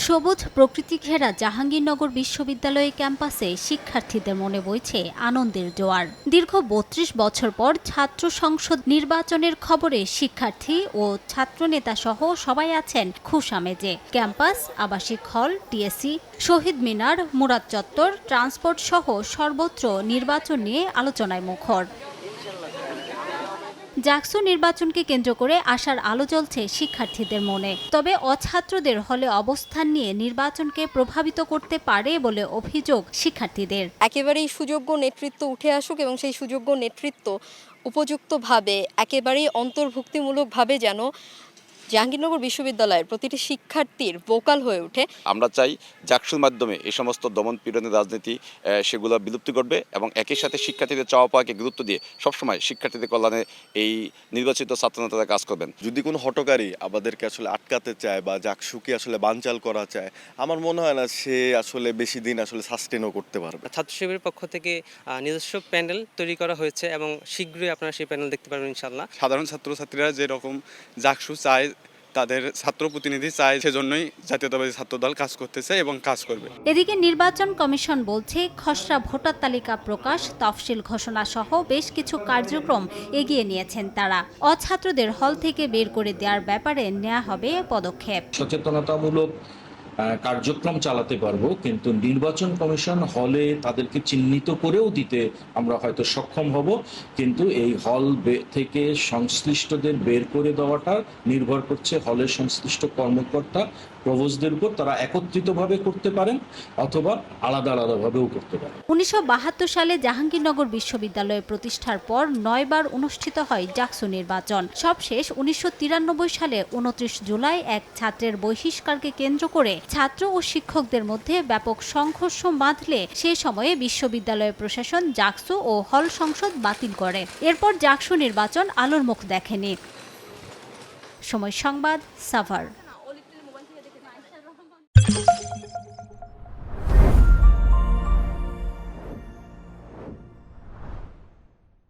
সবুজ প্রকৃতি ঘেরা জাহাঙ্গীরনগর বিশ্ববিদ্যালয় ক্যাম্পাসে শিক্ষার্থীদের মনে বইছে আনন্দের জোয়ার। দীর্ঘ ৩২ বছর পর ছাত্র সংসদ নির্বাচনের খবরে শিক্ষার্থী ও ছাত্রনেতা সহ সবাই আছেন খুশামেজে। ক্যাম্পাস, আবাসিক হল, টিএসসি, শহীদ মিনার, মুরাদ চত্বর, ট্রান্সপোর্ট সহ সর্বত্র নির্বাচন নিয়ে আলোচনায় মুখর। জাকসু নির্বাচনকে কেন্দ্র করে আশার আলো জ্বলছে শিক্ষার্থীদের মনে। তবে অছাত্রদের হলে অবস্থান নিয়ে নির্বাচনকে প্রভাবিত করতে পারে বলে অভিযোগ শিক্ষার্থীদের। একেবারেই সুযোগ্য নেতৃত্ব উঠে আসুক এবং সেই সুযোগ্য নেতৃত্ব উপযুক্তভাবে একেবারেই অন্তর্ভুক্তিমূলকভাবে যেন জাহাঙ্গীরনগর বিশ্ববিদ্যালয়ের প্রতিটি শিক্ষার্থীর ভোকাল হয়ে ওঠে। আমরা চাই জাকসুর মাধ্যমে এই সমস্ত দমন পীড়নের রাজনীতি সেগুলো বিলুপ্তি করবে এবং একই সাথে শিক্ষার্থীদের চাওয়া পাওয়াকে গুরুত্ব দিয়ে সবসময় শিক্ষার্থীদের কল্যাণে এই নির্বাচিত ছাত্রনেতারা কাজ করবেন। যদি কোনো হটকারী আমাদেরকে আসলে আটকাতে চায় বা জাকসুকে আসলে বানচাল করা চায়, আমার মনে হয় না সে আসলে বেশি দিন আসলে সাস্টেনও করতে পারবে। ছাত্র শিবিরের পক্ষ থেকে নিজস্ব প্যানেল তৈরি করা হয়েছে এবং শীঘ্রই আপনারা সেই প্যানেল দেখতে পারবেন ইনশাআল্লাহ। সাধারণ ছাত্রছাত্রীরা যেরকম জাকসু চায়, তাদের ছাত্র প্রতিনিধি চায়, সেজন্যই জাতীয়তাবাদী ছাত্রদল কাজ করতেছে এবং কাজ করবে। এদিকে নির্বাচন কমিশন বলছে খসড়া ভোটার তালিকা প্রকাশ, তফসিল ঘোষণা সহ বেশ কিছু কার্যক্রম এগিয়ে নিয়েছেন তারা। অছাত্রদের হল থেকে বের করে দেওয়ার ব্যাপারে নেওয়া হবে পদক্ষেপ। সচেতনতামূলক কার্যক্রম চালাতে পারবো, কিন্তু নির্বাচন কমিশন হলে তাদেরকে চিহ্নিত করেও দিতে আমরা হয়তো সক্ষম হব, কিন্তু এই হল থেকে সংশ্লিষ্টদের বের করে দেওয়াটা নির্ভর করছে হলের সংশ্লিষ্ট কর্মকর্তা প্রভোস্টদের উপর। তারা একত্রিতভাবে করতে পারেন অথবা আলাদা আলাদাভাবেও করতে পারেন। ১৯৭২ সালে জাহাঙ্গীরনগর বিশ্ববিদ্যালয় প্রতিষ্ঠার পর ৯ বার অনুষ্ঠিত হয় জাকসু নির্বাচন। সবশেষ ১৯৯৩ সালে ২৯ জুলাই এক ছাত্রের বহিষ্কারকে কেন্দ্র করে ছাত্র ও শিক্ষকদের মধ্যে ব্যাপক সংঘর্ষ বাঁধলে সে সময়ে বিশ্ববিদ্যালয় প্রশাসন জাকসু ও হল সংসদ বাতিল করে। এরপর জাকসু নির্বাচন আলোর মুখ দেখেনি। সময় সংবাদ, সাভার।